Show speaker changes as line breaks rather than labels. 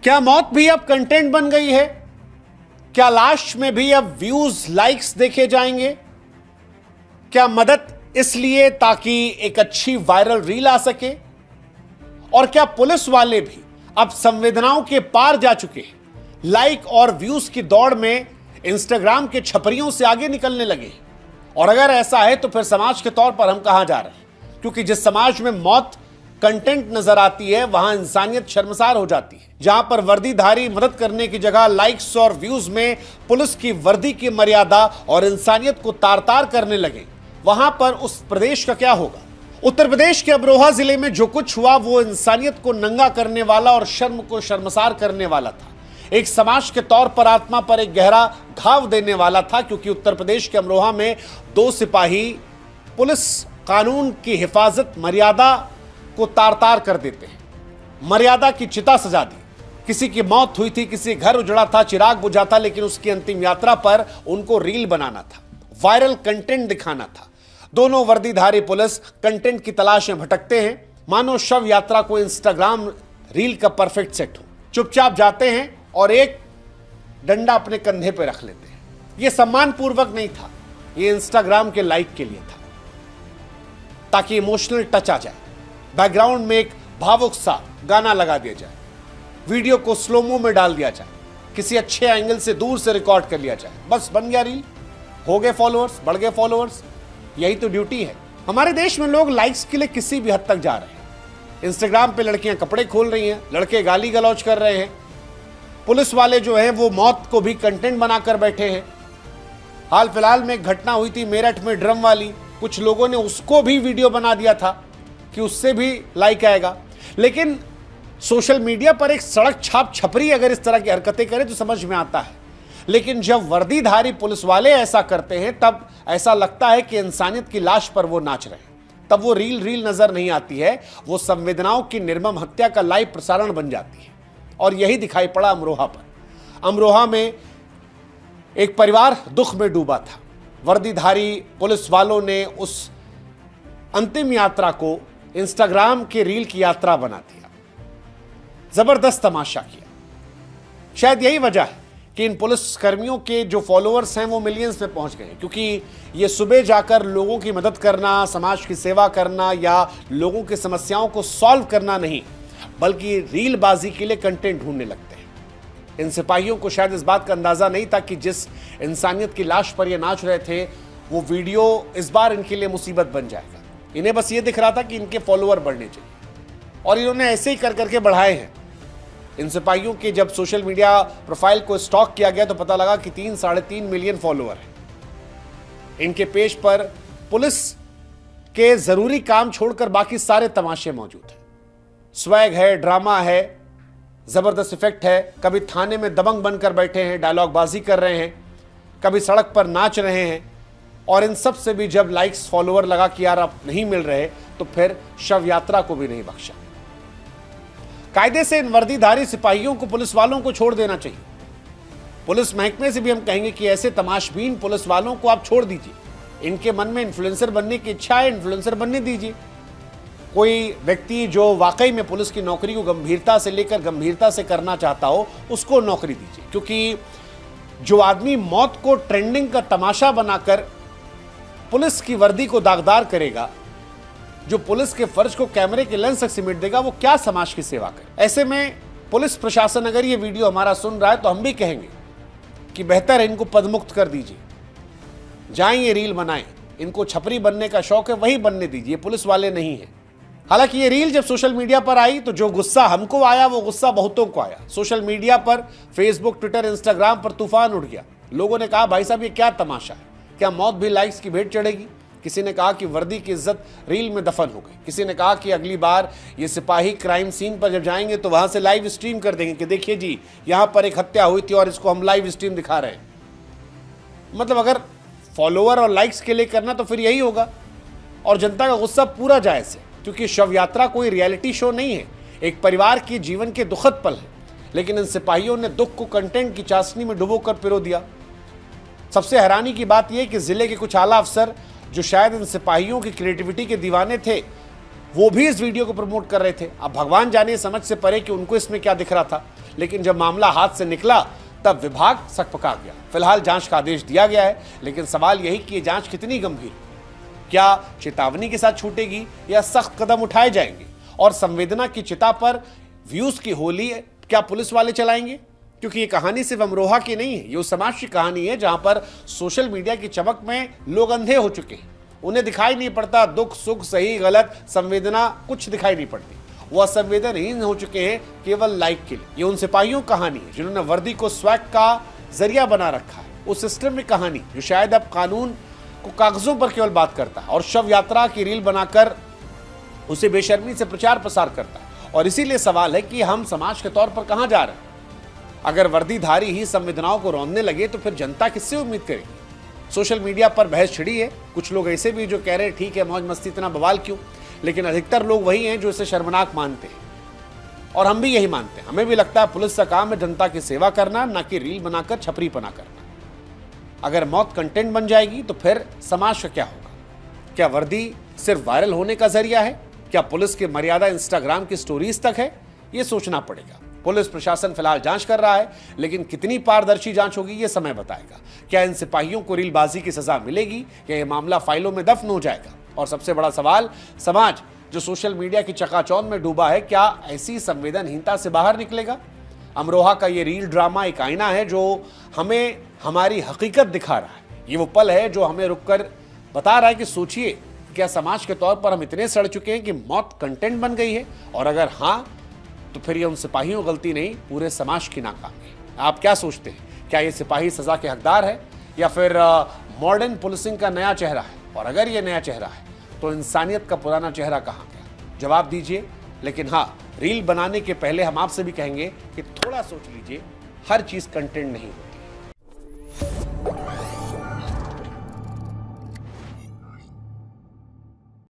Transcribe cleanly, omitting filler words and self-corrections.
क्या मौत भी अब कंटेंट बन गई है? क्या लाश में भी अब व्यूज लाइक्स देखे जाएंगे? क्या मदद इसलिए ताकि एक अच्छी वायरल रील आ सके? और क्या पुलिस वाले भी अब संवेदनाओं के पार जा चुके हैं? लाइक और व्यूज की दौड़ में इंस्टाग्राम के छपरियों से आगे निकलने लगे? और अगर ऐसा है तो फिर समाज के तौर पर हम कहां जा रहे हैं? क्योंकि जिस समाज में मौत कंटेंट नजर आती है वहां इंसानियत शर्मसार हो जाती है। जहां पर वर्दीधारी मदद करने की जगह लाइक्स और व्यूज में पुलिस की वर्दी की मर्यादा और इंसानियत को तार तार करने लगे, वहां पर उस प्रदेश का क्या होगा? उत्तर प्रदेश के अमरोहा जिले में जो कुछ हुआ वो इंसानियत को नंगा करने वाला और शर्म को शर्मसार करने वाला था। एक समाज के तौर पर आत्मा पर एक गहरा घाव देने वाला था, क्योंकि उत्तर प्रदेश के अमरोहा में 2 सिपाही पुलिस कानून की हिफाजत मर्यादा को तार तार कर देते हैं। मर्यादा की चिता सजा दी। किसी की मौत हुई थी, किसी घर उजड़ा था, चिराग बुझा था, लेकिन उसकी अंतिम यात्रा पर उनको रील बनाना था, वायरल कंटेंट दिखाना था। दोनों वर्दीधारी पुलिस कंटेंट की तलाश में भटकते हैं, मानो शव यात्रा को इंस्टाग्राम रील का परफेक्ट सेट हो। चुपचाप जाते हैं और एक डंडा अपने कंधे पे रख लेते हैं। यह सम्मानपूर्वक नहीं था, यह इंस्टाग्राम के लाइक के लिए था, ताकि इमोशनल टच आ जाए। बैकग्राउंड में एक भावुक सा गाना लगा दिया जाए, वीडियो को स्लोमो में डाल दिया जाए, किसी अच्छे एंगल से दूर से रिकॉर्ड कर लिया जाए, बस बन गया रील, हो गए फॉलोअर्स, बढ़ गए फॉलोअर्स। यही तो ड्यूटी है। हमारे देश में लोग लाइक्स के लिए किसी भी हद तक जा रहे हैं। इंस्टाग्राम पे लड़कियां कपड़े खोल रही हैं, लड़के गाली गलौज कर रहे हैं, पुलिस वाले जो हैं वो मौत को भी कंटेंट बनाकर बैठे हैं। हाल फिलहाल में एक घटना हुई थी मेरठ में, ड्रम वाली, कुछ लोगों ने उसको भी वीडियो बना दिया था कि उससे भी लाइक आएगा। लेकिन सोशल मीडिया पर एक सड़क छाप छपरी अगर इस तरह की हरकतें करे तो समझ में आता है, लेकिन जब वर्दीधारी पुलिस वाले ऐसा करते हैं तब ऐसा लगता है कि इंसानियत की लाश पर वो नाच रहे हैं। तब वो रील नजर नहीं आती है, वो संवेदनाओं की निर्मम हत्या का लाइव प्रसारण बन जाती है। और यही दिखाई पड़ा अमरोहा पर। अमरोहा में एक परिवार दुख में डूबा था। वर्दीधारी पुलिस वालों ने उस अंतिम यात्रा को इंस्टाग्राम के रील की यात्रा बना दिया, जबरदस्त तमाशा किया। शायद यही वजह है कि इन पुलिस कर्मियों के जो फॉलोअर्स हैं वो मिलियंस में पहुंच गए, क्योंकि ये सुबह जाकर लोगों की मदद करना, समाज की सेवा करना या लोगों की समस्याओं को सॉल्व करना नहीं, बल्कि रीलबाजी के लिए कंटेंट ढूंढने लगते हैं। इन सिपाहियों को शायद इस बात का अंदाजा नहीं था कि जिस इंसानियत की लाश पर ये नाच रहे थे वो वीडियो इस बार इनके लिए मुसीबत बन जाएगा। इन्हें बस ये दिख रहा था कि इनके फॉलोअर बढ़ने चाहिए, और इन्होंने ऐसे ही कर करके बढ़ाए हैं। इन सिपाहियों के जब सोशल मीडिया प्रोफाइल को स्टॉक किया गया तो पता लगा कि 3-3.5 मिलियन फॉलोअर हैं। इनके पेज पर पुलिस के जरूरी काम छोड़कर बाकी सारे तमाशे मौजूद हैं। स्वैग है, ड्रामा है, जबरदस्त इफेक्ट है। कभी थाने में दबंग बनकर बैठे हैं, डायलॉगबाजी कर रहे हैं, कभी सड़क पर नाच रहे हैं। और इन सब से भी जब लाइक्स फॉलोअर लगा कि यार अब नहीं मिल रहे, तो फिर शव यात्रा को भी नहीं बख्शा। कायदे से इन वर्दीधारी सिपाहियों को, पुलिस वालों को छोड़ देना चाहिए। पुलिस महकमे से भी हम कहेंगे कि ऐसे तमाशबीन पुलिस वालों को आप छोड़ दीजिए। इनके मन में इन्फ्लुएंसर बनने की इच्छा है, इन्फ्लुएंसर बनने दीजिए। कोई व्यक्ति जो वाकई में पुलिस की नौकरी को गंभीरता से लेकर गंभीरता से करना चाहता हो, उसको नौकरी दीजिए। क्योंकि जो आदमी मौत को ट्रेंडिंग का तमाशा बनाकर पुलिस की वर्दी को दागदार करेगा, जो पुलिस के फर्ज को कैमरे के लेंस तक सिमट देगा, वो क्या समाज की सेवा करे? ऐसे में पुलिस प्रशासन अगर ये वीडियो हमारा सुन रहा है तो हम भी कहेंगे कि बेहतर है इनको पदमुक्त कर दीजिए, जाएं ये रील बनाएं। इनको छपरी बनने का शौक है, वही बनने दीजिए, पुलिस वाले नहीं है। हालांकि ये रील जब सोशल मीडिया पर आई तो जो गुस्सा हमको आया वो गुस्सा बहुतों को आया। सोशल मीडिया पर, फेसबुक, ट्विटर, इंस्टाग्राम पर तूफान उठ गया। लोगों ने कहा भाई साहब ये क्या तमाशा है, क्या मौत भी लाइक्स की भेंट चढ़ेगी? किसी ने कहा कि वर्दी की इज्जत रील में दफन हो गई। किसी ने कहा कि अगली बार ये सिपाही क्राइम सीन पर जब जाएंगे तो वहां से लाइव स्ट्रीम कर देंगे कि देखिए जी यहां पर एक हत्या हुई थी और इसको हम लाइव स्ट्रीम दिखा रहे हैं। मतलब अगर फॉलोअर और लाइक्स के लिए करना तो फिर यही होगा। और जनता का गुस्सा पूरा जायज है, क्योंकि शव यात्रा कोई रियलिटी शो नहीं है, एक परिवार की जीवन के दुखद पल है। लेकिन इन सिपाहियों ने दुख को कंटेंट की चाशनी में डुबोकर पिरो दिया। सबसे हैरानी की बात यह कि जिले के कुछ आला अफसर जो शायद इन सिपाहियों की क्रिएटिविटी के दीवाने थे, वो भी इस वीडियो को प्रमोट कर रहे थे। अब भगवान जाने समझ से परे कि उनको इसमें क्या दिख रहा था, लेकिन जब मामला हाथ से निकला तब विभाग सकपका गया। फिलहाल जांच का आदेश दिया गया है, लेकिन सवाल यही कि ये जांच कितनी गंभीर, क्या चेतावनी के साथ छूटेगी या सख्त कदम उठाए जाएंगे? और संवेदना की चिता पर व्यूज की होली क्या पुलिस वाले चलाएंगे? क्योंकि ये कहानी सिर्फ अमरोहा की नहीं है, ये उस समाज की कहानी है जहां पर सोशल मीडिया की चमक में लोग अंधे हो चुके हैं। उन्हें दिखाई नहीं पड़ता दुख सुख, सही गलत, संवेदना कुछ दिखाई नहीं पड़ती। वो असंवेदनहीन हो चुके हैं केवल लाइक के लिए। ये उन सिपाहियों की कहानी है जिन्होंने वर्दी को स्वैग का जरिया बना रखा है। उस सिस्टम में कहानी जो शायद अब कानून को कागजों पर केवल बात करता है और शव यात्रा की रील बनाकर उसे बेशर्मी से प्रचार प्रसार करता है। और इसीलिए सवाल है कि हम समाज के तौर पर कहां जा रहे हैं? अगर वर्दीधारी ही संवेदनाओं को रौंदने लगे तो फिर जनता किससे उम्मीद करेगी? सोशल मीडिया पर बहस छिड़ी है। कुछ लोग ऐसे भी जो कह रहे हैं ठीक है मौज मस्ती, इतना बवाल क्यों, लेकिन अधिकतर लोग वही हैं जो इसे शर्मनाक मानते हैं। और हम भी यही मानते हैं। हमें भी लगता है पुलिस का काम है जनता की सेवा करना, ना कि रील बनाकर छपरीपना करना। अगर मौत कंटेंट बन जाएगी तो फिर समाज का क्या होगा? क्या वर्दी सिर्फ वायरल होने का जरिया है? क्या पुलिस की मर्यादा इंस्टाग्राम की स्टोरीज तक है? ये सोचना पड़ेगा। पुलिस प्रशासन फिलहाल जांच कर रहा है, लेकिन कितनी पारदर्शी जांच होगी ये समय बताएगा। क्या इन सिपाहियों को रीलबाजी की सजा मिलेगी या यह मामला फाइलों में दफन हो जाएगा? और सबसे बड़ा सवाल, समाज जो सोशल मीडिया की चकाचौंध में डूबा है, क्या ऐसी संवेदनहीनता से बाहर निकलेगा? अमरोहा का ये रील ड्रामा एक आईना है जो हमें हमारी हकीकत दिखा रहा है। ये वो पल है जो हमें रुककर बता रहा है कि सोचिए, क्या समाज के तौर पर हम इतने सड़ चुके हैं कि मौत कंटेंट बन गई है? और अगर हाँ, तो फिर ये उन सिपाहियों की गलती नहीं, पूरे समाज की नाकामी है। आप क्या सोचते हैं? क्या ये सिपाही सजा के हकदार है या फिर मॉडर्न पुलिसिंग का नया चेहरा है? और अगर ये नया चेहरा है तो इंसानियत का पुराना चेहरा कहाँ गया? जवाब दीजिए। लेकिन हाँ, रील बनाने के पहले हम आपसे भी कहेंगे कि थोड़ा सोच लीजिए, हर चीज कंटेंट नहीं होती।